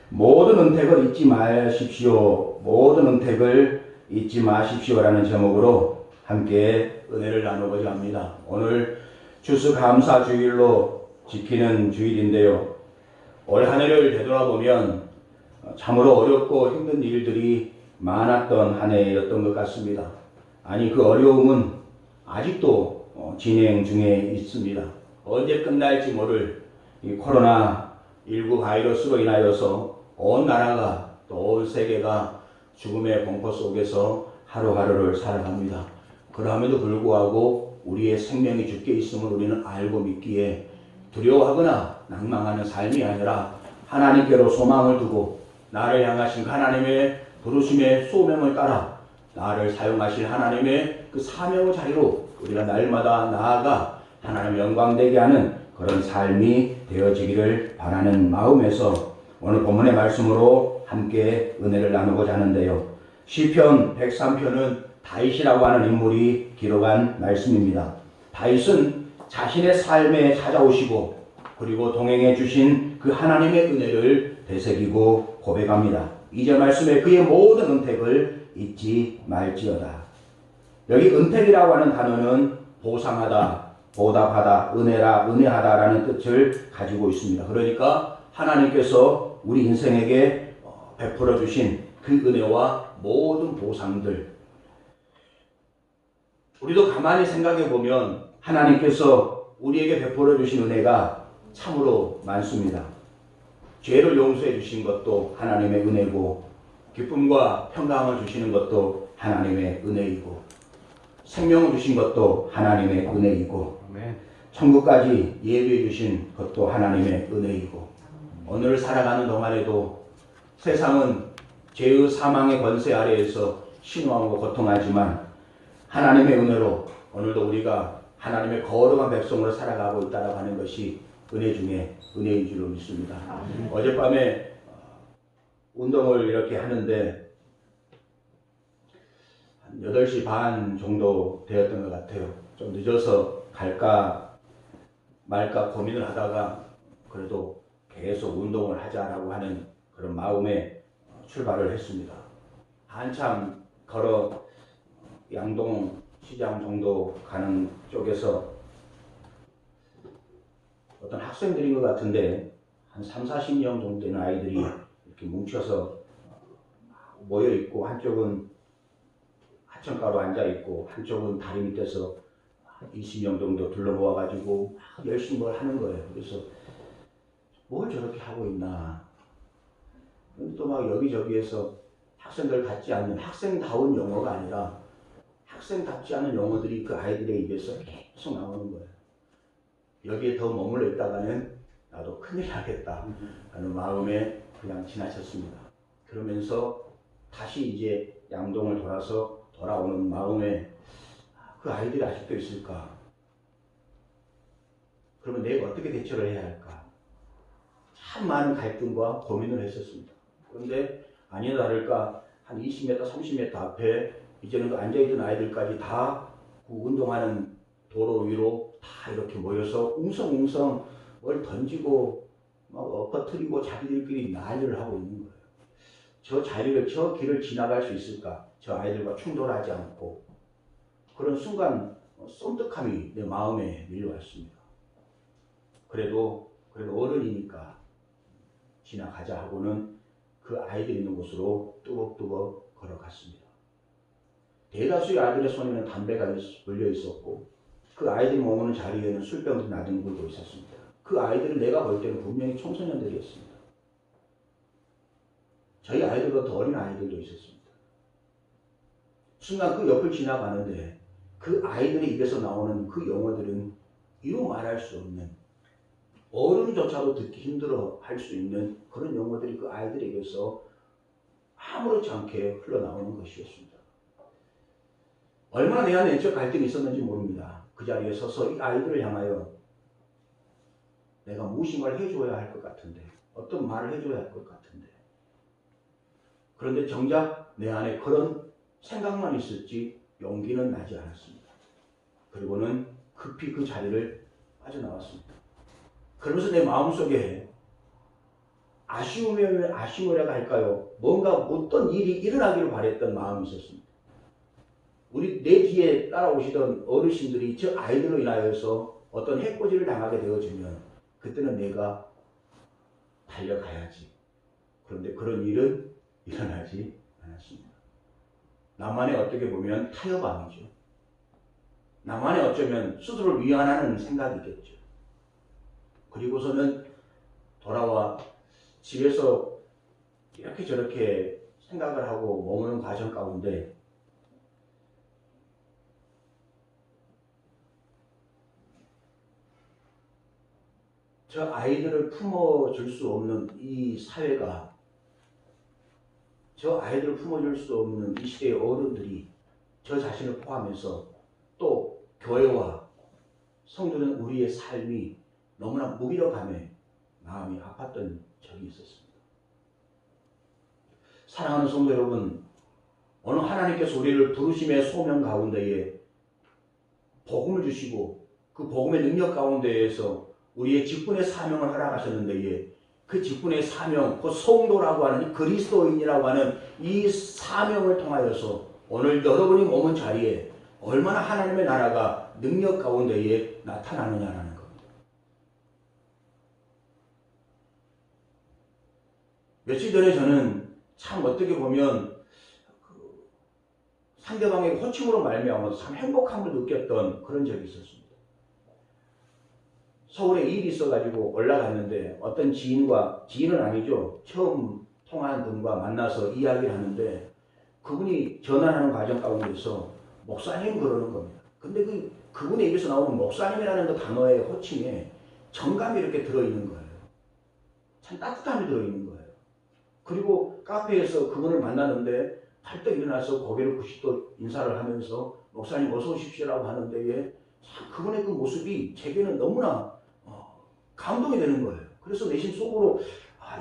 모든 은택을 잊지 마십시오. 모든 은택을 잊지 마십시오라는 제목으로 함께 은혜를 나누고자 합니다. 오늘 추수감사주일로 지키는 주일인데요. 올 한 해를 되돌아보면 참으로 어렵고 힘든 일들이 많았던 한 해였던 것 같습니다. 아니, 그 어려움은 아직도 진행 중에 있습니다. 언제 끝날지 모를 이 코로나19 바이러스로 인하여서 온 나라가 또 온 세계가 죽음의 공포 속에서 하루하루를 살아갑니다. 그럼에도 불구하고 우리의 생명이 주께 있음을 우리는 알고 믿기에 두려워하거나 낭망하는 삶이 아니라 하나님께로 소망을 두고 나를 향하신 하나님의 부르심의 소명을 따라 나를 사용하실 하나님의 그 사명의 자리로 우리가 날마다 나아가 하나님 영광되게 하는 그런 삶이 되어지기를 바라는 마음에서 오늘 본문의 말씀으로 함께 은혜를 나누고자 하는데요. 시편 103편은 다윗이라고 하는 인물이 기록한 말씀입니다. 다윗은 자신의 삶에 찾아오시고 그리고 동행해 주신 그 하나님의 은혜를 되새기고 고백합니다. 2절 말씀에 그의 모든 은택을 잊지 말지어다. 여기 은택이라고 하는 단어는 보상하다, 보답하다, 은혜라, 은혜하다라는 뜻을 가지고 있습니다. 그러니까 하나님께서 우리 인생에게 베풀어 주신 그 은혜와 모든 보상들, 우리도 가만히 생각해 보면 하나님께서 우리에게 베풀어 주신 은혜가 참으로 많습니다. 죄를 용서해 주신 것도 하나님의 은혜고, 기쁨과 평강을 주시는 것도 하나님의 은혜이고, 생명을 주신 것도 하나님의 은혜이고, 천국까지 예비해 주신 것도 하나님의 은혜이고, 오늘 살아가는 동안에도 세상은 죄의 사망의 권세 아래에서 신음하고 고통하지만 하나님의 은혜로 오늘도 우리가 하나님의 거룩한 백성으로 살아가고 있다고 하는 것이 은혜 중에 은혜인 줄로 믿습니다. 어젯밤에 운동을 이렇게 하는데 한 8시 반 정도 되었던 것 같아요. 좀 늦어서 갈까 말까 고민을 하다가 그래도 계속 운동을 하자라고 하는 그런 마음에 출발을 했습니다. 한참 걸어 양동 시장 정도 가는 쪽에서 어떤 학생들인 것 같은데 한 3, 40명 정도 되는 아이들이 이렇게 뭉쳐서 모여 있고, 한쪽은 하천가로 앉아 있고 한쪽은 다리 밑에서 20명 정도 둘러 모아가지고 열심히 뭘 하는 거예요. 그래서 뭘 저렇게 하고 있나. 또 막 여기저기에서 학생들 같지 않는, 학생다운 용어가 아니라 학생답지 않은 용어들이 그 아이들의 입에서 계속 나오는 거예요. 여기에 더 머물러 있다가는 나도 큰일 나겠다 하는 마음에 그냥 지나쳤습니다. 그러면서 다시 이제 양동을 돌아서 돌아오는 마음에 그 아이들이 아직도 있을까? 그러면 내가 어떻게 대처를 해야 할까? 참 많은 갈등과 고민을 했었습니다. 그런데 아니나 다를까 한 20m, 30m 앞에 이제는 앉아있던 아이들까지 다 운동하는 도로 위로 다 이렇게 모여서 웅성웅성 뭘 던지고 막 엎어뜨리고 자기들끼리 난리를 하고 있는 거예요. 저 자리를, 저 길을 지나갈 수 있을까? 저 아이들과 충돌하지 않고. 그런 순간 쏨득함이 내 마음에 밀려왔습니다. 그래도 어른이니까 지나가자 하고는 그 아이들 있는 곳으로 뚜벅뚜벅 걸어갔습니다. 대다수의 아이들의 손에는 담배가 물려 있었고, 그 아이들이 머무는 자리에는 술병들이 나뒹굴고 있었습니다. 그 아이들은 내가 볼 때는 분명히 청소년들이었습니다. 저희 아이들보다 더 어린 아이들도 있었습니다. 순간 그 옆을 지나가는데 그 아이들의 입에서 나오는 그 용어들은 이루 말할 수 없는, 어른조차도 듣기 힘들어 할 수 있는 그런 용어들이 그 아이들에게서 아무렇지 않게 흘러나오는 것이었습니다. 얼마나 내 안에 내적 갈등이 있었는지 모릅니다. 그 자리에 서서 이 아이들을 향하여 내가 무엇인가를 해줘야 할 것 같은데, 어떤 말을 해줘야 할 것 같은데, 그런데 정작 내 안에 그런 생각만 있었지 용기는 나지 않았습니다. 그리고는 급히 그 자리를 빠져나왔습니다. 그러면서 내 마음속에 아쉬우면 아쉬우라고 할까요? 뭔가 어떤 일이 일어나기를 바랬던 마음이 있었습니다. 우리 내 뒤에 따라오시던 어르신들이 저 아이들로 인하여서 어떤 해코지를 당하게 되어지면 그때는 내가 달려가야지. 그런데 그런 일은 일어나지 않았습니다. 나만의 어떻게 보면 타협함이죠. 나만의 어쩌면 스스로를 위안하는 생각이겠죠. 그리고서는 돌아와 집에서 이렇게 저렇게 생각을 하고 머무는 과정 가운데 저 아이들을 품어줄 수 없는 이 사회가, 저 아이들을 품어줄 수 없는 이 시대의 어른들이 저 자신을 포함해서 또 교회와 성도는 우리의 삶이 너무나 무기력함에 마음이 아팠던 적이 있었습니다. 사랑하는 성도 여러분, 오늘 하나님께서 우리를 부르심의 소명 가운데에 복음을 주시고 그 복음의 능력 가운데에서 우리의 직분의 사명을 허락하셨는데, 그 직분의 사명, 그 성도라고 하는 그리스도인이라고 하는 이 사명을 통하여서 오늘 여러분이 머문 자리에 얼마나 하나님의 나라가 능력 가운데에 나타나느냐라는 겁니다. 며칠 전에 저는 참 어떻게 보면 상대방의 호칭으로 말미암아서 참 행복함을 느꼈던 그런 적이 있었습니다. 서울에 일이 있어가지고 올라갔는데 어떤 지인은 아니죠. 처음 통화한 분과 만나서 이야기를 하는데 그분이 전화하는 과정 가운데서 목사님 그러는 겁니다. 근데 그분의 입에서 나오는 목사님이라는 그 단어의 호칭에 정감이 이렇게 들어있는 거예요. 참 따뜻함이 들어있는 거예요. 그리고 카페에서 그분을 만나는데 팔떡 일어나서 고개를 90도 인사를 하면서 목사님 어서 오십시오라고 하는데 참 그분의 그 모습이 제게는 너무나 감동이 되는 거예요. 그래서 내심 속으로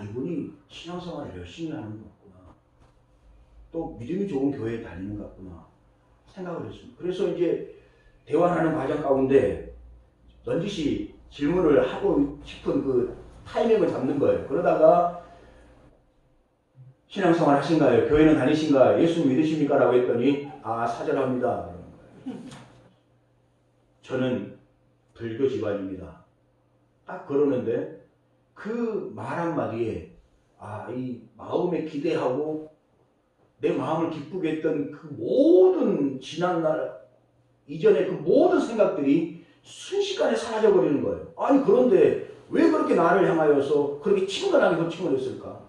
이분이 신앙생활을 열심히 하는 것 같구나. 또 믿음이 좋은 교회에 다니는 것 같구나 생각을 했습니다. 그래서 이제 대화하는 과정 가운데 넌지시 질문을 하고 싶은 그 타이밍을 잡는 거예요. 그러다가 신앙생활 하신가요? 교회는 다니신가요? 예수 믿으십니까? 라고 했더니 사절합니다. 그러는 거예요. 저는 불교 집안입니다. 딱 그러는데 그 말 한마디에 이 마음에 기대하고 내 마음을 기쁘게 했던 그 모든 지난날 이전의 그 모든 생각들이 순식간에 사라져버리는 거예요. 그런데 왜 그렇게 나를 향하여서 그렇게 친근하게 호칭을 했을까?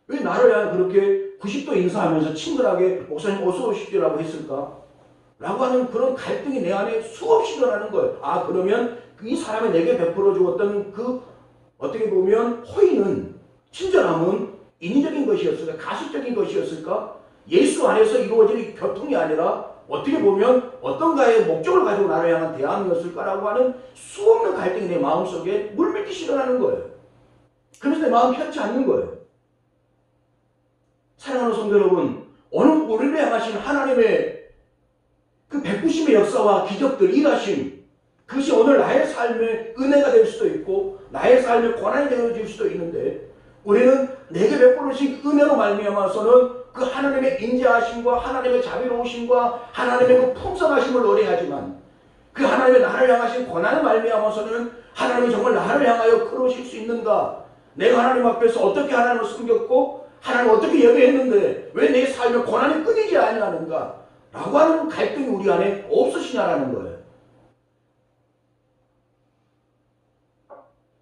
왜 나를 향해 그렇게 90도 인사하면서 친근하게 목사님 어서 오십시오라고 했을까? 라고 하는 그런 갈등이 내 안에 수없이 일어나는 거예요. 그러면 이 사람이 내게 베풀어 주었던 그 어떻게 보면 호의는, 친절함은 인위적인 것이었을까? 가식적인 것이었을까? 예수 안에서 이루어질 교통이 아니라 어떻게 보면 어떤가의 목적을 가지고 나를 향한 대항이었을까라고 하는 수없는 갈등이 내 마음속에 물밀듯이 일어나는 거예요. 그래서 내 마음이 편치 않는 거예요. 사랑하는 성도 여러분, 오늘 우리를 향하신 하나님의 그 베푸심의 역사와 기적들, 일하심, 그것이 오늘 나의 삶의 은혜가 될 수도 있고 나의 삶의 고난이 되어질 수도 있는데, 우리는 내게 베풀으신 은혜로 말미암아서는 그 하나님의 인자하심과 하나님의 자비로우심과 하나님의 그 풍성하심을 노래하지만, 그 하나님의 나를 향하신 고난을 말미암아서는 하나님이 정말 나를 향하여 그러실 수 있는가? 내가 하나님 앞에서 어떻게 하나님을 섬겼고 하나님을 어떻게 예배했는데 왜 내 삶의 고난이 끊이지 아니하는가? 라고 하는 갈등이 우리 안에 없으시냐라는 거예요.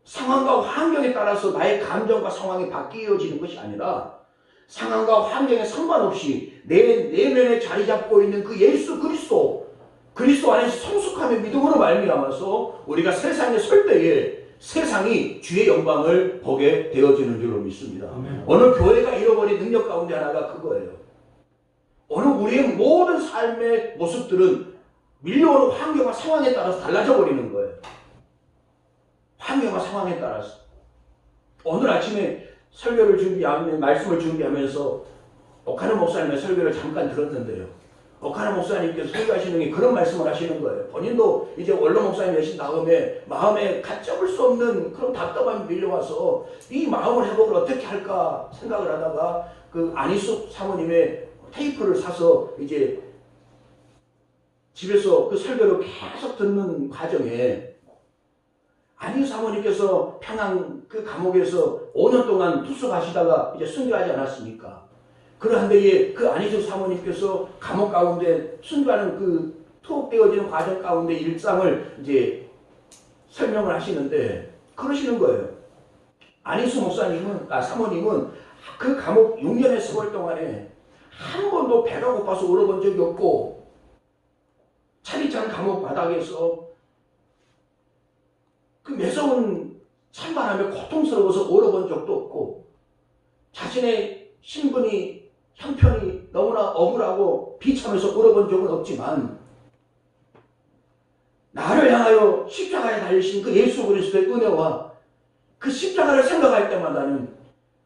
상황과 환경에 따라서 나의 감정과 상황이 바뀌어지는 것이 아니라 상황과 환경에 상관없이 내 내면에 자리 잡고 있는 그 예수 그리스도 안에서 성숙함의 믿음으로 말미암아서 우리가 세상에 설 때에 세상이 주의 영광을 보게 되어지는 줄로 믿습니다. 아멘. 오늘 교회가 잃어버린 능력 가운데 하나가 그거예요. 오늘 우리의 모든 삶의 모습들은 밀려오는 환경과 상황에 따라서 달라져 버리는 거예요. 환경과 상황에 따라서. 오늘 아침에 설교를 준비하면 말씀을 준비하면서 옥하는 목사님의 설교를 잠깐 들었는데요. 오카나 목사님께서 설교하시는 게 그런 말씀을 하시는 거예요. 본인도 이제 원로 목사님 되신 다음에 마음에 갖잡을 수 없는 그런 답답함이 밀려와서 이 마음을 회복을 어떻게 할까 생각을 하다가 그 안희숙 사모님의 테이프를 사서 이제 집에서 그 설교를 계속 듣는 과정에 안희숙 사모님께서 평양 그 감옥에서 5년 동안 투숙하시다가 이제 순교하지 않았습니까? 그런데 그 안희숙 사모님께서 감옥 가운데 순교하는 그 투옥되어지는 과정 가운데 일상을 이제 설명을 하시는데 그러시는 거예요. 안희숙 사모님은 그 감옥 6년의 세월 동안에 한 번도 배가 고파서 울어본 적이 없고 차디찬 감옥 바닥에서 그 매서운 찬바람에 고통스러워서 울어본 적도 없고 자신의 신분이 형편이 너무나 억울하고 비참해서 울어본 적은 없지만 나를 향하여 십자가에 달리신 그 예수 그리스도의 은혜와 그 십자가를 생각할 때마다는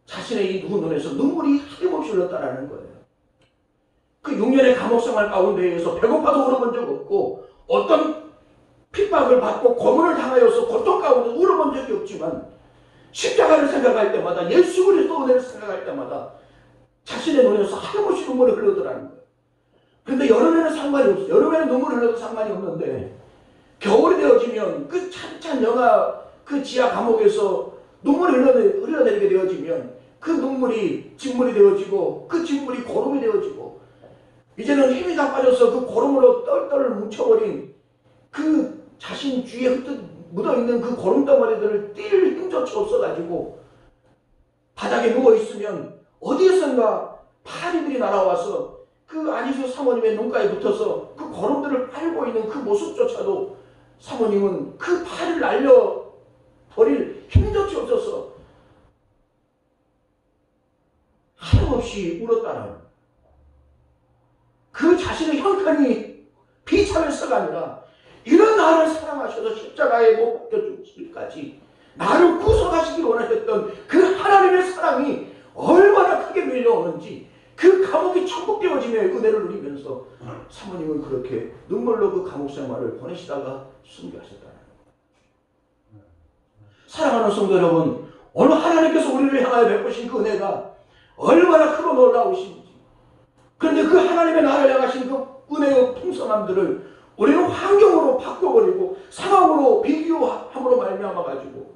자신의 이 누구 눈에서 눈물이 끊임없이 흘렀다라는 거예요. 그 6년의 감옥생활 가운데에서 배고파도 울어본 적 없고 어떤 핍박을 받고 고문을 당하여서 고통 가운데 울어본 적이 없지만 십자가를 생각할 때마다 예수 그리스도 은혜를 생각할 때마다 자신의 눈에서 하염없이 눈물이 흘러더라는 거예요. 그런데 여름에는 상관이 없어요. 여름에는 눈물이 흘러도 상관이 없는데 겨울이 되어지면 그 찬찬 영하 그 지하 감옥에서 눈물이 흘러내리게 되어지면 그 눈물이 진물이 되어지고 그 진물이 고름이 되어지고 이제는 힘이 다 빠져서 그 고름으로 똘똘 뭉쳐버린 그 자신 주위에 흩어져 묻어있는 그 고름덩어리들을 뛸 힘조차 없어가지고 바닥에 누워있으면 어디에선가 파리들이 날아와서 그 안희숙 사모님의 눈가에 붙어서 그 고름들을 빨고 있는 그 모습조차도 사모님은 그 파리를 날려버릴 힘조차 없어서 하염없이 울었다는 그 자신의 형편이 비참해서가 아니라 이런 나를 사랑하셔서 십자가에 못 박혀 죽기까지 나를 구속하시기 원하셨던 그 하나님의 사랑이 얼마나 크게 밀려오는지 그 감옥이 천국되어짐의 은혜를 누리면서 사모님은 그렇게 눈물로 그 감옥 생활을 보내시다가 순교하셨다는 거예요. 사랑하는 성도 여러분, 오늘 하나님께서 우리를 향하여 베푸신 그 은혜가 얼마나 크고 놀라우신지, 그런데 그 하나님의 나를 향하신 그 은혜의 풍성함들을 우리는 환경으로 바꿔버리고 상황으로 비교함으로 말미암아가지고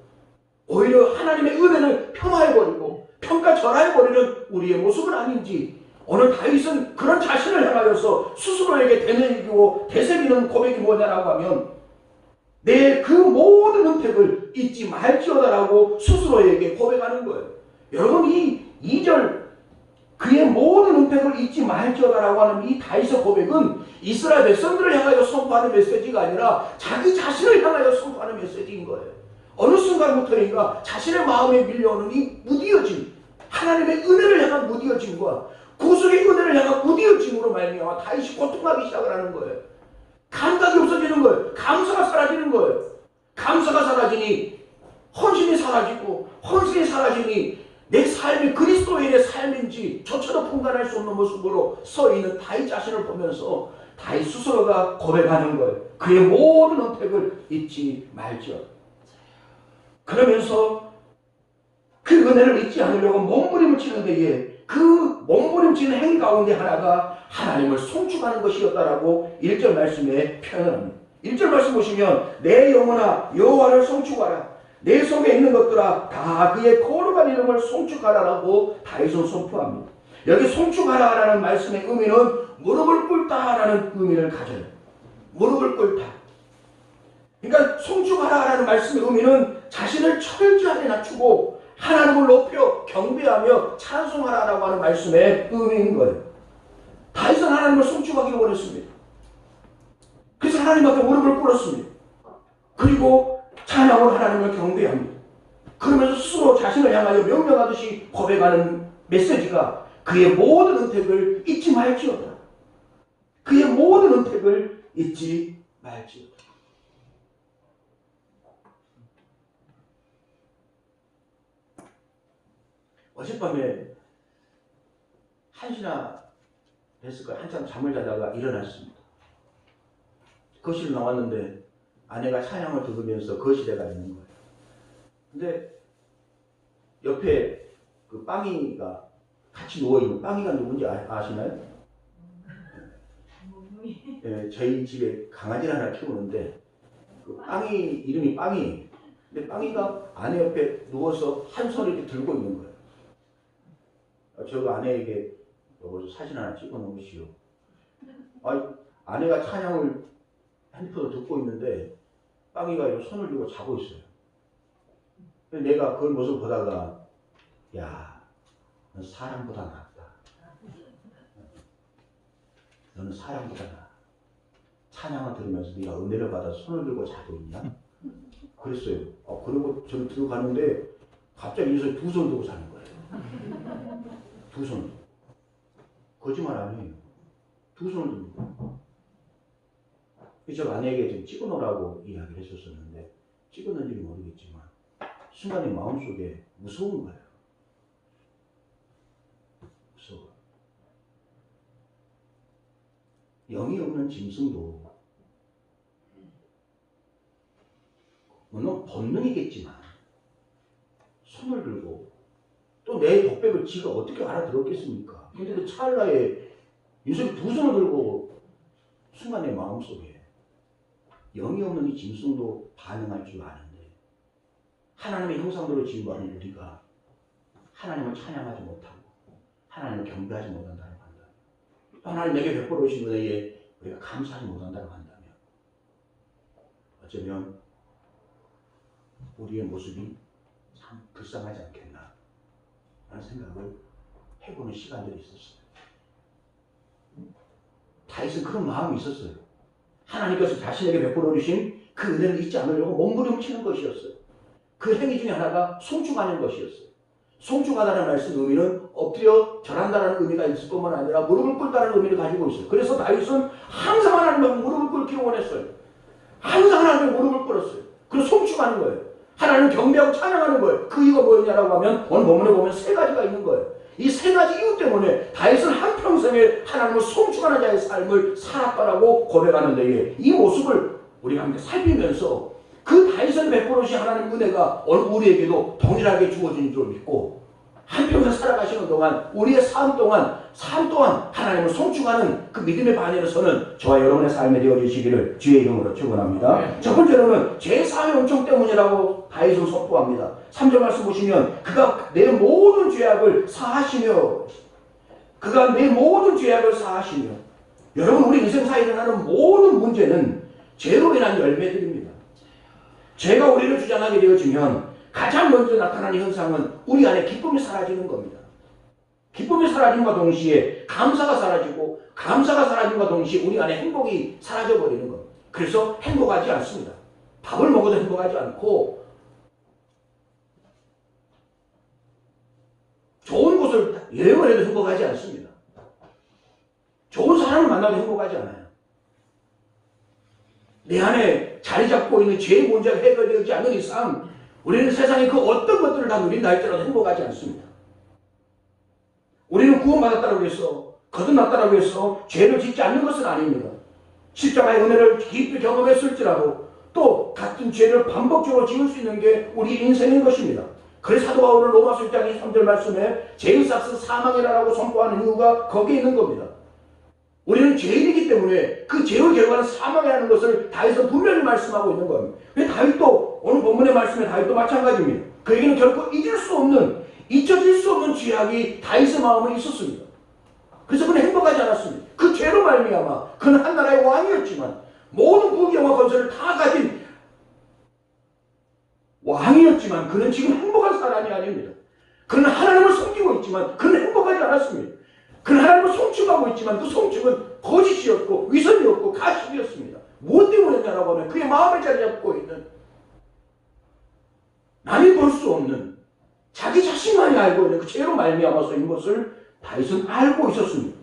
오히려 하나님의 은혜를 폄하해버리고 평가절하해버리는 우리의 모습은 아닌지 오늘 다윗은 그런 자신을 향하여서 스스로에게 되뇌이고 되새기는 고백이 뭐냐라고 하면 내 그 모든 은택을 잊지 말지어다라고 스스로에게 고백하는 거예요. 여러분 이 2절 그의 모든 은택을 잊지 말지어다라고 하는 이 다윗의 고백은 이스라엘 백성들을 향하여 선포하는 메시지가 아니라 자기 자신을 향하여 선포하는 메시지인 거예요. 어느 순간부터인가 자신의 마음에 밀려오는 이 무디어짐, 하나님의 은혜를 향한 무디어짐과 구속의 은혜를 향한 무디어짐으로 말미암아 다윗이 고통하기 시작을 하는 거예요. 감각이 없어지는 거예요. 감사가 사라지는 거예요. 감사가 사라지니 헌신이 사라지고 헌신이 사라지니 내 삶이 그리스도인의 삶인지 조차도 분간할 수 없는 모습으로 서 있는 다윗 자신을 보면서 다윗 스스로가 고백하는 거예요. 그의 모든 은택을 잊지 말지어다. 그러면서 그 은혜를 잊지 않으려고 몸부림을 치는 데에 그 몸부림치는 행위 가운데 하나가 하나님을 송축하는 것이었다라고 1절 말씀에 표현을 합니다. 1절 말씀 보시면 내 영혼아 여호와를 송축하라. 내 속에 있는 것들아 다 그의 거룩한 이름을 송축하라라고 다윗은 선포합니다. 여기 송축하라라는 말씀의 의미는 무릎을 꿇다라는 의미를 가져요. 무릎을 꿇다. 그러니까 송축하라라는 말씀의 의미는 자신을 철저하게 낮추고 하나님을 높여 경배하며 찬송하라라고 하는 말씀의 의미인 거예요. 다윗은 하나님을 송축하기를 원했습니다. 그래서 하나님 앞에 무릎을 꿇었습니다. 그리고 찬양으로 하나님을 경배합니다. 그러면서 스스로 자신을 향하여 명령하듯이 고백하는 메시지가 그의 모든 은택을 잊지 말지어다. 그의 모든 은택을 잊지 말지어다. 어젯밤에 1시나 했을 거예요. 한참 잠을 자다가 일어났습니다. 거실 나왔는데 아내가 찬양을 들으면서 거실에 가 있는 거예요. 근데 옆에 그 빵이가 같이 누워있는, 빵이가 누군지 아시나요? 예, 저희 집에 강아지를 하나 키우는데 그 빵이 이름이 빵이에요. 근데 빵이가 아내 옆에 누워서 한 손을 이렇게 들고 있는 거예요. 저도 아내에게 여기서 사진 하나 찍어 놓으시오. 아내가 찬양을 핸드폰으로 듣고 있는데 빵이가 이렇게 손을 들고 자고 있어요. 내가 그 모습을 보다가 야, 넌 사람보다 낫다. 너는 사람보다 나아. 찬양을 들으면서 네가 은혜를 받아 손을 들고 자고 있냐? 그랬어요. 그리고 저는 들어가는데 갑자기 이서 두 손 들고 자는 거예요. 두 손. 거짓말 아니에요. 두 손을 들고. 저 아내에게 좀 찍어놓으라고 이야기를 했었었는데 찍었는지는 모르겠지만 순간에 마음속에 무서운 거예요. 무서워. 영이 없는 짐승도 물론 본능이겠지만 손을 들고 또 내 독백을 지가 어떻게 알아들었겠습니까? 근데 그 찰나에 인석이 두 손을 들고 순간에 마음속에 영이 없는 이 짐승도 반응할 줄 아는데 하나님의 형상대로 지음받은 우리가 하나님을 찬양하지 못하고 하나님을 경배하지 못한다고 한다면 하나님 내게 베풀어 주신 은혜에 우리가 감사하지 못한다고 한다면 어쩌면 우리의 모습이 참 불쌍하지 않겠나 라는 생각을 해보는 시간들이 있었어요. 다윗은 그런 마음이 있었어요. 하나님께서 자신에게 베풀어 주신 그 은혜를 잊지 않으려고 몸부림치는 것이었어요. 그 행위 중에 하나가 송축하는 것이었어요. 송축하다는 말씀 의미는 엎드려 절한다는 의미가 있을 뿐만 아니라 무릎을 꿇다는 의미를 가지고 있어요. 그래서 다윗은 항상 하나님의 무릎을 꿇기를 원했어요. 항상 하나님의 무릎을 꿇었어요. 그래서 송축하는 거예요. 하나님을 경배하고 찬양하는 거예요. 그 이유가 뭐였냐라고 하면 오늘 본문에 보면 세 가지가 있는 거예요. 이 세 가지 이유 때문에 다윗은 한평생에 하나님을 송축하는 자의 삶을 살았다라고 고백하는데 이 모습을 우리가 함께 살피면서 그 다윗을 베풀어 주신 하나님의 은혜가 오늘 우리에게도 동일하게 주어진 줄 믿고 한평생 살아가시는 동안 우리의 삶 동안 하나님을 송축하는 그 믿음의 반열에 서는 저와 여러분의 삶에 되어주시기를 주의 이름으로 축원합니다. 첫 번째로는 제4의 은총 때문이라고 다윗은 선포합니다. 3절 말씀 보시면 그가 내 모든 죄악을 사하시며 여러분 우리 인생사에 일어나는 모든 문제는 죄로 인한 열매들입니다. 죄가 우리를 주장하게 되어지면 가장 먼저 나타나는 현상은 우리 안에 기쁨이 사라지는 겁니다. 기쁨이 사라짐과 동시에 감사가 사라지고 감사가 사라짐과 동시에 우리 안에 행복이 사라져버리는 겁니다. 그래서 행복하지 않습니다. 밥을 먹어도 행복하지 않고 좋은 곳을 여행을 해도 행복하지 않습니다. 좋은 사람을 만나도 행복하지 않아요. 내 안에 자리 잡고 있는 죄의 문제가 해결되지 않는 이상 우리는 세상의 그 어떤 것들을 다 누린다 할지라도 행복하지 않습니다. 우리는 구원받았다고 해서 거듭났다고 해서 죄를 짓지 않는 것은 아닙니다. 십자가의 은혜를 깊이 경험했을지라도 또 같은 죄를 반복적으로 지을 수 있는 게 우리 인생인 것입니다. 그래서 사도 바울은 로마서 1장 23절 말씀에 죄의 삭은 사망이라고 선포하는 이유가 거기에 있는 겁니다. 우리는 죄인이기 때문에 그 죄의 결과는 사망이라는 것을 다윗은 분명히 말씀하고 있는 겁니다. 왜 다윗도 오늘 본문의 말씀에 다윗도 마찬가지입니다. 그에게는 결코 잊혀질 수 없는 죄악이 다윗의 마음에 있었습니다. 그래서 그는 행복하지 않았습니다. 그 죄로 말미암아 그는 한 나라의 왕이었지만 모든 부귀영화 권세를 다 가진 왕이었지만 그는 지금 행복한 사람이 아닙니다. 그는 하나님을 섬기고 있지만 그는 행복하지 않았습니다. 그는 하나님을 송축하고 있지만 그 송축은 거짓이었고 위선이었고 가식이었습니다. 무엇 때문이었냐라고 하면 그의 마음을 자리 잡고 있는 남이 볼 수 없는 자기 자신만이 알고 있는 그 죄로 말미암아서인 것을 다윗은 알고 있었습니다.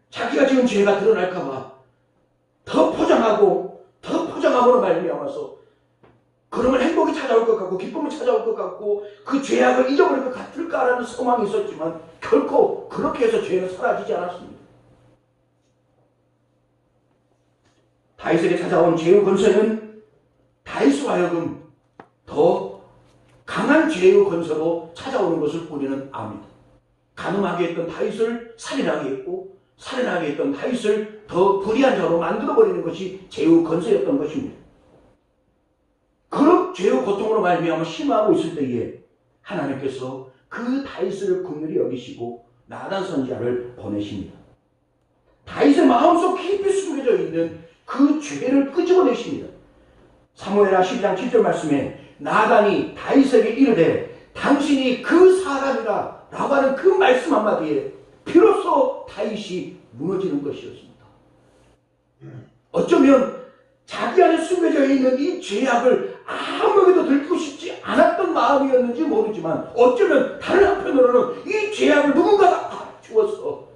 자기가 지금 죄가 드러날까봐 더 포장함으로 말미암아서 그러면 행복이 찾아올 것 같고 기쁨이 찾아올 것 같고 그 죄악을 잊어버릴 것 같을까라는 소망이 있었지만 결코 그렇게 해서 죄는 사라지지 않았습니다. 다윗에게 찾아온 죄의 권세는 다윗으로 하여금 더 강한 죄의 권세로 찾아오는 것을 우리는 압니다. 가늠하게 했던 다윗을 살인하게 했고 살인하게 했던 다윗을 더 불의한 자로 만들어버리는 것이 죄의 권세였던 것입니다. 그런 죄의 고통으로 말미암아 심하고 있을 때에 하나님께서 그 다윗을 긍휼히 여기시고 나단 선지자를 보내십니다. 다윗의 마음속 깊이 숨겨져 있는 그 죄를 끄집어내십니다. 사무엘하 12장 7절 말씀에 나단이 다윗에게 이르되 당신이 그 사람이라 라고 하는 그 말씀 한마디에 비로소 다윗이 무너지는 것이었습니다. 어쩌면 자기 안에 숨겨져 있는 이 죄악을 아무에게도 들키고 싶지 않았던 마음이었는지 모르지만 어쩌면 다른 한편으로는 이 죄악을 누군가가 주어서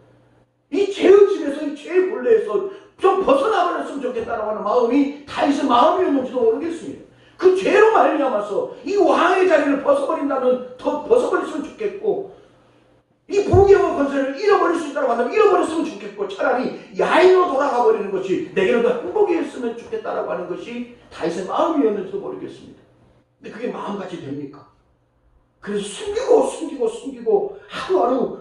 이 죄의 집에서 이 죄의 굴레에서 좀 벗어나버렸으면 좋겠다라고 하는 마음이 다윗의 마음이었는지도 모르겠습니다. 그 죄로 말미암아서 이 왕의 자리를 벗어버린다면 더 벗어버렸으면 좋겠고 이 부귀영화 권세를 잃어버릴 수 있다고 한다면 잃어버렸으면 좋겠고 차라리 야인으로 돌아가 버리는 것이 내게는 더 행복했으면 좋겠다라고 하는 것이 다윗의 마음이었는지도 모르겠습니다. 근데 그게 마음같이 됩니까? 그래서 숨기고 하루하루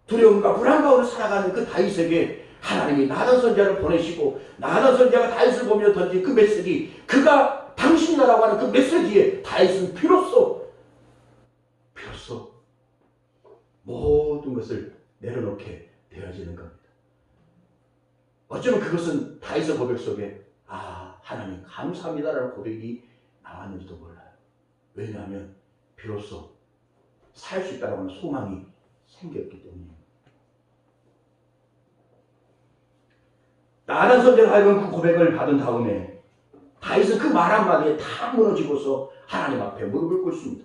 두려움과 불안 가운데 살아가는 그 다윗에게 하나님이 나단 선지자를 보내시고 나단 선지자가 다윗을 보며 던진 그 메시지 그가 당신이라고 하는 그 메시지에 다윗은 비로소 모든 것을 내려놓게 되어지는 겁니다. 어쩌면 그것은 다윗의 고백 속에 하나님 감사합니다라는 고백이 나왔는지도 몰라요. 왜냐하면 비로소 살 수 있다고 하는 소망이 생겼기 때문입니다. 나단 선지자가 하여금 그 고백을 받은 다음에 다윗은 그 말 한마디에 다 무너지고서 하나님 앞에 무릎을 꿇습니다.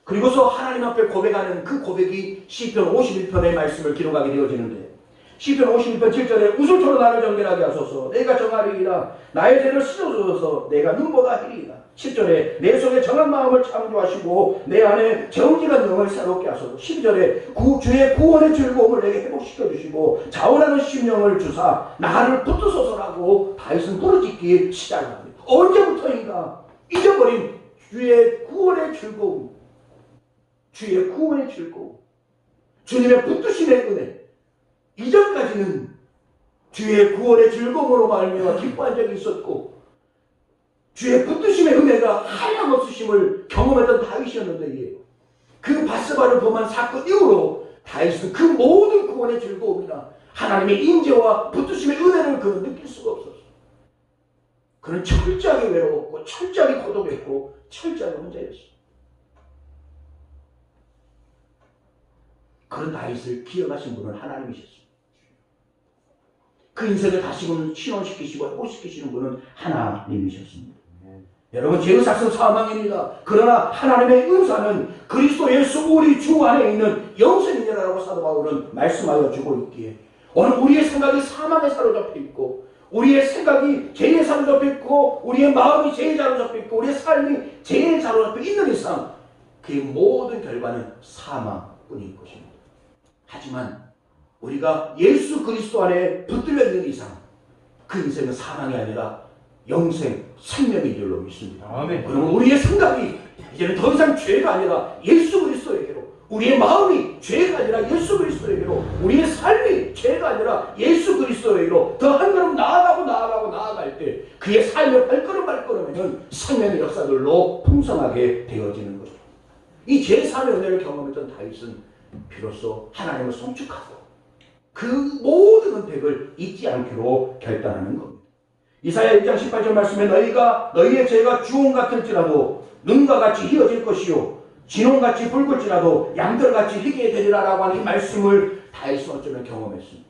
그리고서 하나님 앞에 고백하는 그 고백이 시편 51편의 말씀을 기록하게 되어지는데 시편 51편 7절에 우슬초로 나를 정결하게 하소서 내가 정하리이다 나의 죄를 씻어주소서 내가 눈보다 희리이다 10절에 내 속에 정한 마음을 창조하시고 내 안에 정직한 영을 새롭게 하소서 12절에 주의 구원의 즐거움을 내게 회복시켜 주시고 자원하는 심령을 주사 나를 붙드소서라고 다윗은 부르짖기 시작합니다. 언제부터인가 잊어버린 주의 구원의 즐거움 주님의 붙드심의 은혜 이전까지는 주의 구원의 즐거움으로 말미암아 기뻐한 적이 있었고 주의 붙드심의 은혜가 한량없으심을 경험했던 다윗이었는데 그 바스바를 범한 사건 이후로 다윗은 그 모든 구원의 즐거움이나 하나님의 임재와 붙드심의 은혜를 그는 느낄 수가 없었어요. 그는 철저하게 외로웠고 철저하게 고독했고 철저하게 혼자였어요. 그런 다윗을 기억하신 분은 하나님이셨습니다. 그 인생을 다시금 신원시키시고 회복시키시는 분은 하나님이셨습니다. 여러분 죄의 삭은 사망입니다. 그러나 하나님의 은사는 그리스도 예수 우리 주 안에 있는 영생이라고 사도 바울은 말씀하여 주고 있기에 오늘 우리의 생각이 사망에 사로잡혀 있고 우리의 생각이 죄에 사로잡혀 있고 우리의 마음이 죄에 사로잡혀 있고 우리의 삶이 죄에 사로잡혀 있는 이상 그 모든 결과는 사망뿐일 것입니다. 하지만 우리가 예수 그리스도 안에 붙들려 있는 이상 그 인생은 사망이 아니라 영생, 생명의 길로 믿습니다. 그러면 우리의 생각이 이제는 더 이상 죄가 아니라 예수 그리스도에게로 우리의 마음이 죄가 아니라 예수 그리스도에게로 우리의 삶이 죄가 아니라 예수 그리스도에게로 더 한 걸음 나아갈 때 그의 삶의 발걸음에는 생명의 역사들로 풍성하게 되어지는 거죠. 이 제3의 은혜를 경험했던 다윗은 비로소 하나님을 송축하고 그 모든 은택을 잊지 않기로 결단하는 겁니다. 이사야 1장 18절 말씀에 너희의 죄가 주홍 같을지라도 눈과 같이 희어질 것이요 진홍같이 붉을지라도 양털같이 희게 되리라 라고 하는 이 말씀을 다윗은 어쩌면 경험했습니다.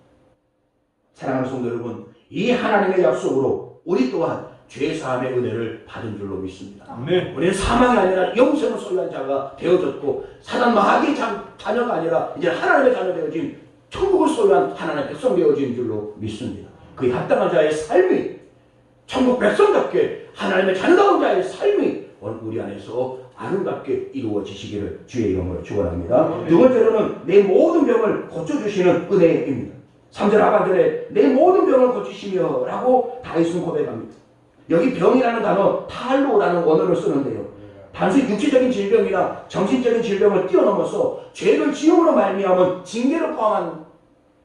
사랑하는 성도 여러분, 이 하나님의 약속으로 우리 또한 죄사함의 은혜를 받은 줄로 믿습니다. 우리는 사망이 아니라 영생을 소유한 자가 되어졌고 사단 마귀의 자녀가 아니라 이제 하나님의 자녀 되어진 천국을 소유한 하나님의 백성 되어진 줄로 믿습니다. 그에 합당한 자의 삶이 천국 백성답게 하나님의 자녀다운 자의 삶이 우리 안에서 아름답게 이루어지시기를 주의 이름으로 축원합니다. 두 번째로는 내 모든 병을 고쳐주시는 은혜입니다. 3절 하반절에 내 모든 병을 고치시며 라고 다윗은 고백합니다. 여기 병이라는 단어 탈로라는 원어를 쓰는데요. 단순히 육체적인 질병이나 정신적인 질병을 뛰어넘어서 죄를 지음으로 말미암은 징계를 포함한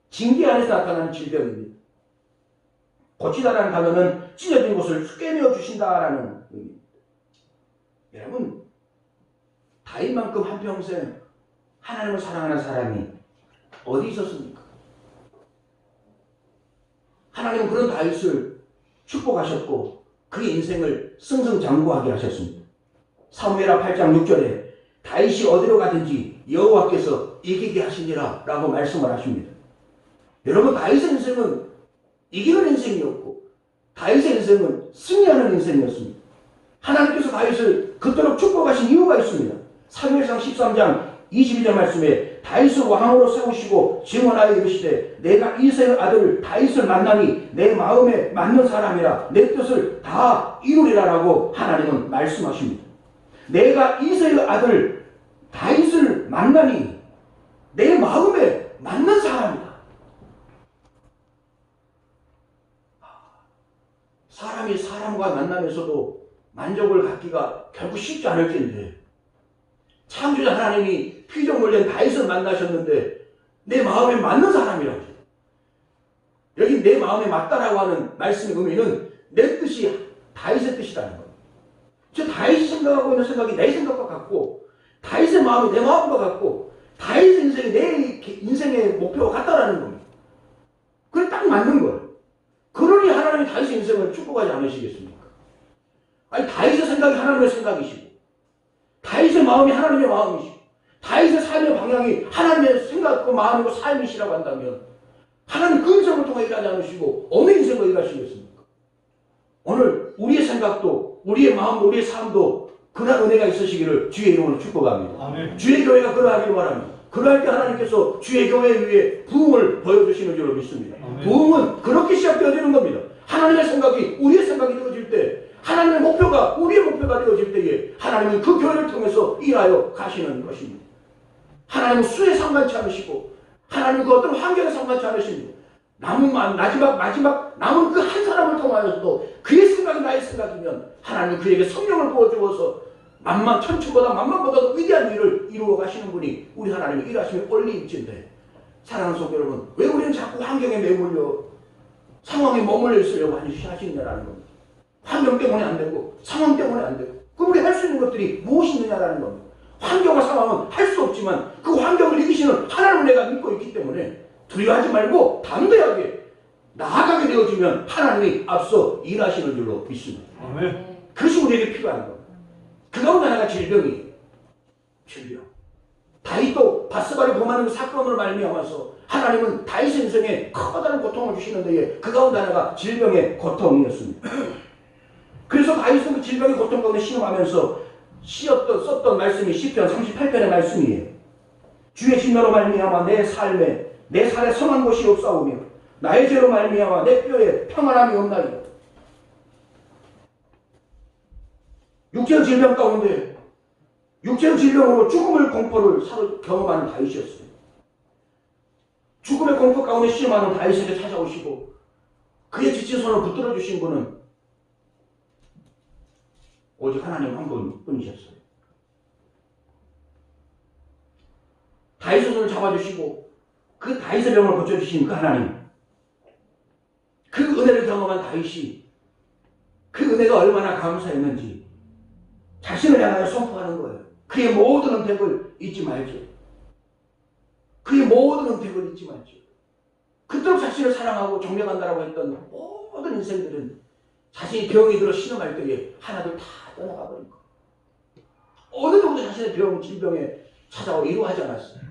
징계 안에서 나타나는 질병입니다. 고치다라는 단어는 찢어진 곳을 꿰매어 주신다라는 의미입니다. 여러분, 다윗만큼 한평생 하나님을 사랑하는 사람이 어디 있었습니까? 하나님은 그런 다윗을 축복하셨고 그의 인생을 승승장구하게 하셨습니다. 사무엘하 8장 6절에 다윗이 어디로 가든지 여호와께서 이기게 하시니라 라고 말씀을 하십니다. 여러분, 다윗의 인생은 이기는 인생이었고 다윗의 인생은 승리하는 인생이었습니다. 하나님께서 다윗을 그토록 축복하신 이유가 있습니다. 사무엘상 13장 22절 말씀에 다윗을 왕으로 세우시고 증언하여 이르시되 내가 이새의 아들 다윗을 만나니 내 마음에 맞는 사람이라 내 뜻을 다 이루리라 라고 하나님은 말씀하십니다. 내가 이새의 아들 다윗을 만나니 내 마음에 맞는 사람이다. 사람이 사람과 만나면서도 만족을 갖기가 결국 쉽지 않을 텐데 창조자 하나님이 피조물된 다윗을 만나셨는데 내 마음에 맞는 사람이라고. 여기 내 마음에 맞다라고 하는 말씀의 의미는 내 뜻이 다윗의 뜻이라는 거예요. 저 다윗이 생각하고 있는 생각이 내 생각과 같고 다윗의 마음이 내 마음과 같고 다윗의 인생이 내 인생의 목표와 같다라는 겁니다. 그게 딱 맞는 거예요. 그러니 하나님이 다윗의 인생을 축복하지 않으시겠습니까? 아니, 다윗의 생각이 하나님의 생각이시고 다윗의 마음이 하나님의 마음이시고 다윗의 삶의 방향이 하나님의 생각과 마음이고 삶이시라고 한다면 하나님 그 인생을 통해 일하지 않으시고 어느 인생을 일하시겠습니까? 오늘 우리의 생각도 우리의 마음도 우리의 삶도 그런 은혜가 있으시기를 주의 이름으로 축복합니다. 아멘. 주의 교회가 그러하기를 바랍니다. 그러할 때 하나님께서 주의 교회 위에 부흥을 보여주시는 줄로 믿습니다. 아멘. 부흥은 그렇게 시작되어지는 겁니다. 하나님의 생각이 우리의 생각이 되어질 때 하나님의 목표가 우리의 목표가 되어질 때에 하나님은 그 교회를 통해서 일하여 가시는 것입니다. 하나님은 수에 상관치 않으시고 하나님은 그 어떤 환경에 상관치 않으십니다. 마지막 남은 그 한 사람을 통하여서도 그의 생각이 나의 생각이면 하나님은 그에게 성령을 부어주어서 천천보다 만만보다도 위대한 일을 이루어 가시는 분이 우리 하나님의 일하심의 원리일진데 사랑하는 성도 여러분, 왜 우리는 자꾸 환경에 매몰려 상황에 머물러 있으려고 하시느냐라는 겁니다. 환경 때문에 안 되고 상황 때문에 안 되고 그럼 우리 할 수 있는 것들이 무엇이 있느냐라는 겁니다. 환경과 상황은 할 수 없지만 그 환경을 이기시는 하나님을 내가 믿고 있기 때문에 두려워하지 말고 담대하게 나아가게 되어지면 하나님이 앞서 일하시는 줄로 믿습니다. 아멘. 그것이 우리에게 필요한 겁니다. 그 가운데 하나가 질병이에요. 질병. 다윗도 바스바를 범하는 사건으로 말미암아서 하나님은 다윗의 인생에 커다란 고통을 주시는 데에 그 가운데 하나가 질병의 고통이었습니다. 그래서 다윗은 그 질병의 고통 가운데 신음하면서 썼던 말씀이 시편 38편의 말씀이에요. 주의 진노로 말미암아 내 살에 성한 곳이 없사오며 나의 죄로 말미암아 내 뼈에 평안함이 없나이다. 육체의 질병 가운데 육체의 질병으로 죽음의 공포를 경험하는 다윗이었어요. 죽음의 공포 가운데 신음하는 다윗에게 찾아오시고 그의 지친 손을 붙들어 주신 분은 오직 하나님 한 분뿐이셨어요. 다윗의 손을 잡아주시고 그 다윗의 병을 고쳐주신 그 하나님, 그 은혜를 경험한 다윗이 그 은혜가 얼마나 감사했는지 자신을 향하여 선포하는 거예요. 그의 모든 은택을 잊지 말죠. 그의 모든 은택을 잊지 말죠. 그토록 자신을 사랑하고 존경한다라고 했던 모든 인생들은 자신이 병이 들어 신음할 때에 하나둘 다 떠나가 버린 거예요. 어느 누구도 자신의 질병에 찾아와 위로하지 않았어요.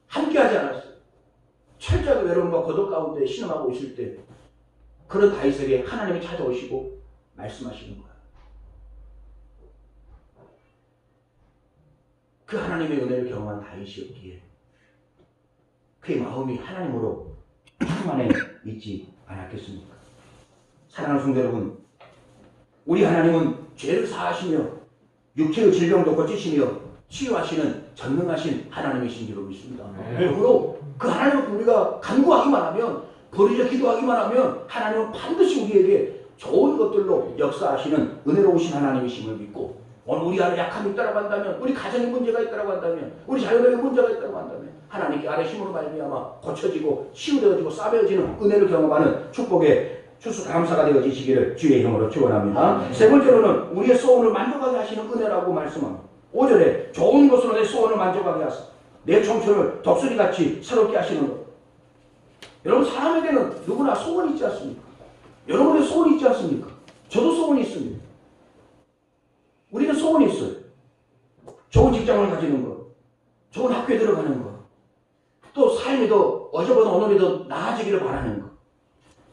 함께하지 않았어요. 철저하게 외로움과 고독 가운데 신음하고 있을 때 그런 다윗에게 하나님이 찾아오시고 말씀하시는 거예요. 그 하나님의 은혜를 경험한 다윗이었기에 그의 마음이 하나님으로 충만해 있지 않았겠습니까? 사랑하는 성도 여러분, 우리 하나님은 죄를 사하시며 육체의 질병도 고치시며 치유하시는 전능하신 하나님이신 줄로 믿습니다. 그러므로 그 하나님을 우리가 간구하기만 하면, 버리려 기도하기만 하면 하나님은 반드시 우리에게 좋은 것들로 역사하시는 은혜로우신 하나님이심을 믿고, 오늘 우리 안에 약함이 있다고 한다면, 우리 가정에 문제가 있다고 한다면, 우리 자녀들에 문제가 있다고 한다면 하나님께 아뢰심으로 말미암아 고쳐지고 치유되어지고 싸매어지는 은혜를 경험하는 축복의 추수감사가 되어지시기를 주의 이름으로 축원합니다. 세 번째로는 우리의 소원을 만족하게 하시는 은혜라고 말씀합니다. 5절에 좋은 것으로 내 소원을 만족하게 하사 내 청춘을 독수리같이 새롭게 하시는 것. 여러분, 사람에게는 누구나 소원이 있지 않습니까? 여러분의 소원이 있지 않습니까? 저도 소원이 있습니다. 우리는 소원이 있어요. 좋은 직장을 가지는 것, 좋은 학교에 들어가는 것, 또 삶이 더 어제보다 오늘이 더 나아지기를 바라는 것,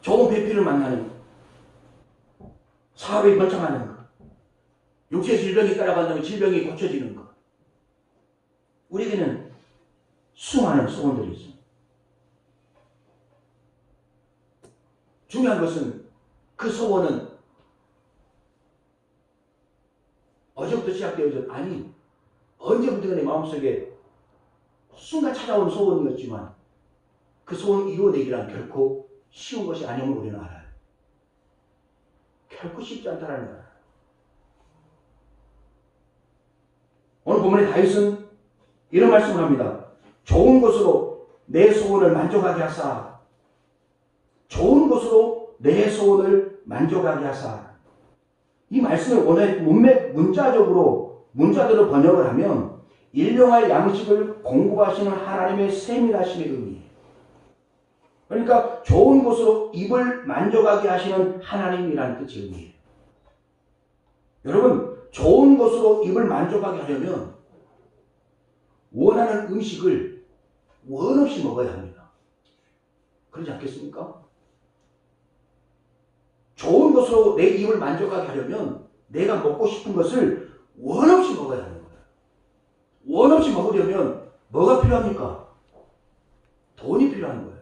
좋은 배필을 만나는 것, 사업이 번창하는 것, 육체 질병이 따라간다면 질병이 고쳐지는 것. 우리에게는 수많은 소원들이 있습니다. 중요한 것은 그 소원은 어제부터 시작되어져, 아니 언제부터 내 마음속에 순간 찾아온 소원이었지만 그 소원 이루어내기란 결코 쉬운 것이 아님을 우리는 알아요. 결코 쉽지 않다는 걸 알아요. 오늘 본문의 다윗은 이런 말씀을 합니다. 좋은 것으로 내 소원을 만족하게 하사, 좋은 것으로 내 소원을 만족하게 하사. 이 말씀을 오늘 문자대로 번역을 하면 일용할 양식을 공급하시는 하나님의 세밀하심의 의미예요. 그러니까 좋은 것으로 입을 만족하게 하시는 하나님이라는 뜻의 의미예요. 여러분, 좋은 것으로 입을 만족하게 하려면 원하는 음식을 원 없이 먹어야 합니다. 그러지 않겠습니까? 좋은 것으로 내 입을 만족하게 하려면 내가 먹고 싶은 것을 원 없이 먹어야 하는 거예요. 원 없이 먹으려면 뭐가 필요합니까? 돈이 필요한 거예요.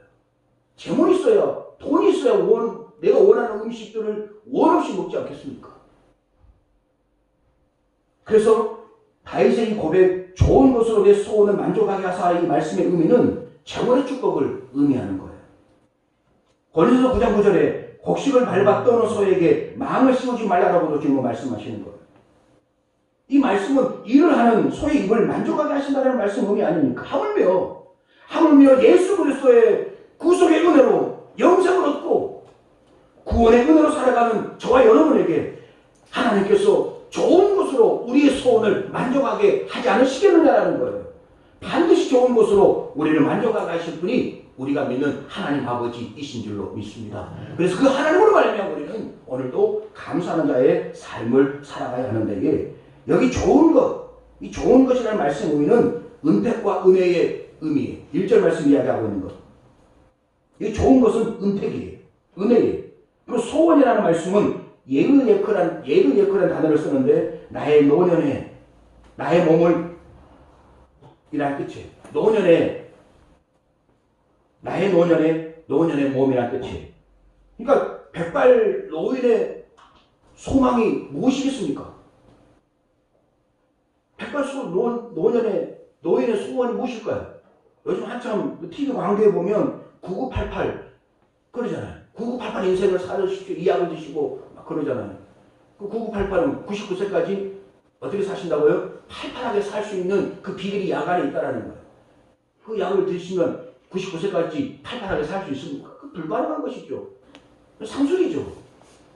재물이 있어야, 돈이 있어야 내가 원하는 음식들을 원 없이 먹지 않겠습니까? 그래서 다윗의 이 고백, 좋은 것으로 내 소원을 만족하게 하사, 이 말씀의 의미는 재물의 축복을 의미하는 거예요. 고린도서 9장 9절에 곡식을 밟아 떠는 소에게 망을 씌우지 말라라고도 지금 말씀하시는 거예요. 이 말씀은 일을 하는 소의 입을 만족하게 하신다는 말씀 의미 아닙니까? 하물며 예수 그리스도의 구속의 은혜로 영생을 얻고 구원의 은혜로 살아가는 저와 여러분에게 하나님께서 좋은 것으로 우리의 소원을 만족하게 하지 않으시겠느냐라는 거예요. 반드시 좋은 것으로 우리를 만족하게 하실 분이 우리가 믿는 하나님 아버지이신 줄로 믿습니다. 그래서 그 하나님으로 말미암아 우리는 오늘도 감사하는 자의 삶을 살아가야 하는데, 여기 좋은 것, 이 좋은 것이라는 말씀 의미는 은택과 은혜의 의미예요. 1절 말씀 이야기하고 있는 것. 이 좋은 것은 은택이에요. 은혜예요. 그리고 소원이라는 말씀은 예의예크란 단어를 쓰는데, 나의 노년에, 나의 몸을 이란 뜻이에요. 나의 노년의 몸이란 뜻이에요. 그러니까 백발 노인의 소망이 무엇이겠습니까? 백발 노인의 소원이 무엇일까요? 요즘 한참 TV 광고에 보면 9988 그러잖아요. 9988 인생을 살으십시오. 이 약을 드시고 막 그러잖아요. 그 9988은 99세까지 어떻게 사신다고요? 팔팔하게 살 수 있는 그 비결이 약 안에 있다라는 거예요. 그 약을 드시면 99세까지 팔팔하게 살 수 있습니까? 그 불가능한 것이죠. 상술이죠.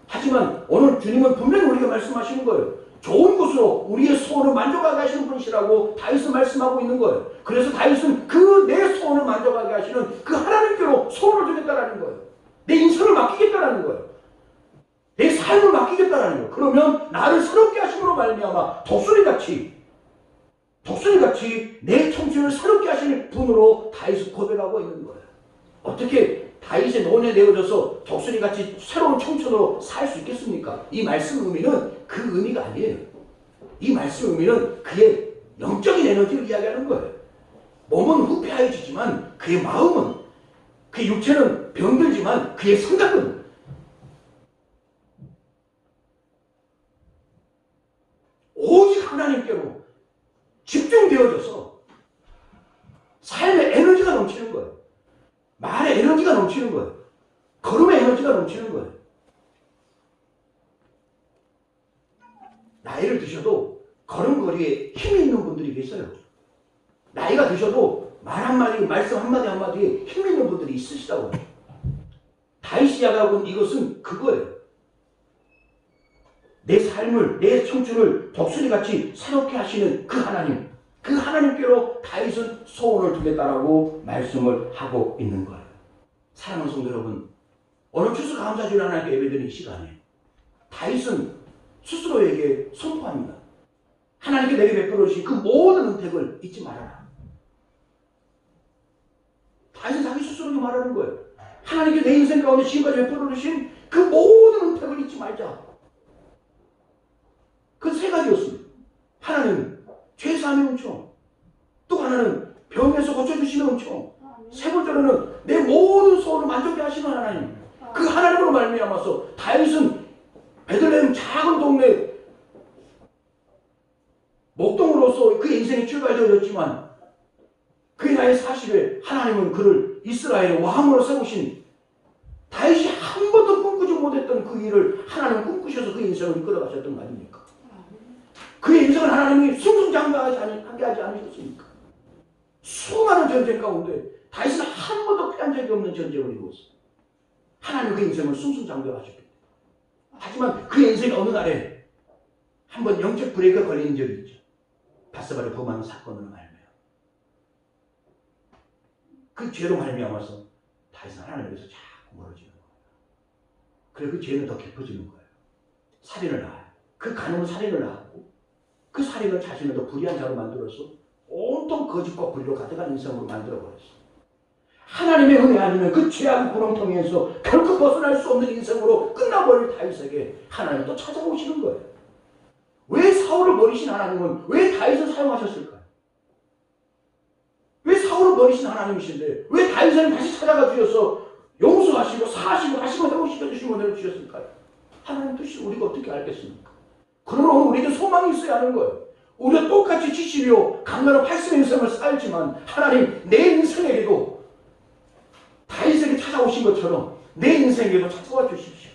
하지만 오늘 주님은 분명히 우리에게 말씀하시는 거예요. 좋은 것으로 우리의 소원을 만족하게 하시는 분이시라고 다윗은 말씀하고 있는 거예요. 그래서 다윗은 그 내 소원을 만족하게 하시는 그 하나님께로 소원을 주겠다라는 거예요. 내 인생을 맡기겠다라는 거예요. 내 삶을 맡기겠다라는 거예요. 그러면 나를 새롭게 하심으로 말미암아 독수리같이 내 청춘을 새롭게 하실 분으로 다윗은 고백하고 있는 거예요. 어떻게 다윗의 노년에 내어져서 독수리같이 새로운 청춘으로 살 수 있겠습니까? 이 말씀 의미는 그 의미가 아니에요. 이 말씀 의미는 그의 영적인 에너지를 이야기하는 거예요. 몸은 후패하여지지만 그의 마음은, 그의 육체는 병들지만 그의 생각은 하나님께로 집중되어져서 삶의 에너지가 넘치는 거예요. 말의 에너지가 넘치는 거예요. 걸음의 에너지가 넘치는 거예요. 나이를 드셔도 걸음걸이에 힘이 있는 분들이 계세요. 나이가 드셔도 말 한마디, 말씀 한마디 한마디에 힘이 있는 분들이 있으시다고요. 다윗이 야가본 이것은 그거예요. 내 삶을, 내 청춘을 독수리같이 사롭게 하시는 그 하나님, 그 하나님께로 다윗은 소원을 두겠다라고 말씀을 하고 있는 거예요. 사랑하는 성도 여러분, 오늘 추수감사주일 하나님께 예배드리는 이 시간에 다윗은 스스로에게 선포합니다. 하나님께 내게 베풀어 주신 그 모든 은택을 잊지 말아라. 다윗은 자기 스스로에게 말하는 거예요. 하나님께 내 인생 가운데 지금까지 베풀어 주신 그 모든 은택을 잊지 말자. 그 세 가지였습니다. 하나는 죄사함의 은총, 또 하나는 병에서 고쳐주시는 은총, 세 번째로는 내 모든 소원을 만족해 하시는 하나님, 그 하나님으로 말미암아서 다윗은 베들레헴 작은 동네 목동으로서 그 인생이 출발되어졌지만 그의 나이 40에 하나님은 그를 이스라엘의 왕으로 세우신, 다윗이 한 번도 꿈꾸지 못했던 그 일을 하나님 꿈꾸셔서 그 인생을 이끌어가셨던 거 아닙니까? 그의 인생을 하나님이 승승장구하게 하지 않으셨습니까? 수많은 전쟁 가운데 다윗은 한 번도 패한 적이 없는 전쟁을 이루었어요. 하나님 그 인생을 승승장구하셨기 때문에. 하지만 그 인생의 어느 날에 한 번 영적 브레이크가 걸린 적이 있죠. 바세바를 범하는 사건으로 말미암아. 그 죄로 말미암아서 다윗은 하나님께서 자꾸 멀어지는 거예요. 그래서 그 죄는 더 깊어지는 거예요. 살인을 낳아요. 그 간음은 살인을 낳았고 그 살인을 자신을 더 불의한 자로 만들어서 온통 거짓과 불의로 가득한 인생으로 만들어버렸어요. 하나님의 은혜 아니면 그 죄악의 구렁텅이에서 결코 벗어날 수 없는 인생으로 끝나버릴 다윗에게 하나님은 또 찾아오시는 거예요. 왜 사울을 버리신 하나님은 왜 다윗을 사용하셨을까요? 왜 사울을 버리신 하나님이신데 왜 다윗을 다시 찾아가 주셔서 용서하시고 사하시고 다시 회복시켜 주시고 은혜를 주셨을까요? 하나님 뜻이 우리가 어떻게 알겠습니까? 그러나 오늘 우리에게 소망이 있어야 하는 거예요. 우리가 똑같이 70여 강렬한 80의 인생을 살지만 하나님 내 인생에게도 다윗에게 찾아오신 것처럼 내 인생에게도 찾아와 주십시오.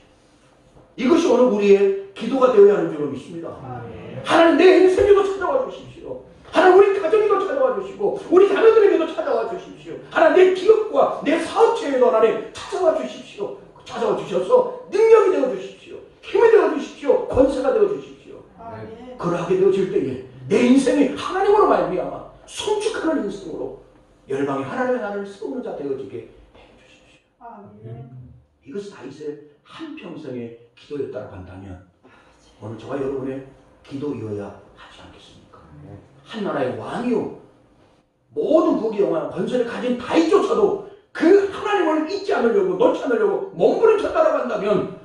이것이 오늘 우리의 기도가 되어야 하는 줄로 믿습니다. 하나님 내 인생에도 찾아와 주십시오. 하나님 우리 가정에도 찾아와 주시고 우리 자녀들에게도 찾아와 주십시오. 하나님 내 기업과 내 사업체에도 하나님 찾아와 주십시오. 찾아와 주셔서 능력이 되어 주십시오. 힘이 되어 주십시오. 권세가 되어 주십시오. 그러하게 되어질 때에 내 인생이 하나님으로 말미암아 성축하는 인생으로 열방이 하나님의 나라를 세우는 자 되어지게 해주십시오. 이것이 다윗의 한평생의 기도였다고 한다면 오늘 저와 여러분의 기도이어야 하지 않겠습니까? 한 나라의 왕이요 모든 국의 영화와 권세를 가진 다윗조차도 그 하나님을 잊지 않으려고 놓지 않으려고 몸부림쳤다고 한다면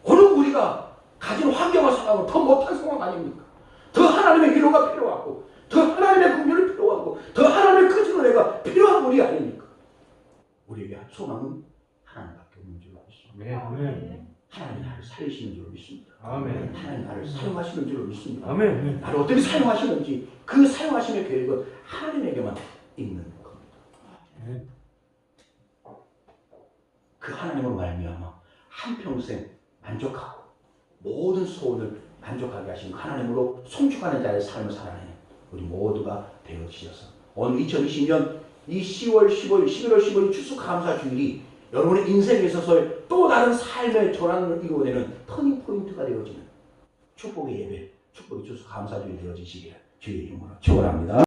오늘 우리가 가진 환경과 상황은 더 못한 상황 아닙니까? 더 하나님의 위로가 필요하고 더 하나님의 긍휼이 필요하고 더 하나님의 크신 은혜가 필요한 우리 아닙니까? 우리에게 소망은 하나님밖에 없는 줄로 믿습니다. 하나님이 나를 살리시는 줄로 믿습니다. 아멘. 하나님이 나를 사용하시는 줄로 믿습니다. 아멘. 나를 어떻게 사용하시는지 그 사용하심의 계획은 하나님에게만 있는 겁니다. 그 하나님으로 말미암아 한평생 만족하고 모든 소원을 만족하게 하신 하나님으로 성축하는 자의 삶을 살아내는 우리 모두가 되어주셔서 오늘 2020년 이 10월 15일, 11월 15일 추수감사주일이 여러분의 인생에 있어서의 또 다른 삶의 전환을 이루어내는 터닝포인트가 되어지는 축복의 예배, 축복의 추수감사주일이 되어지시기를 주의 이름으로 축원합니다.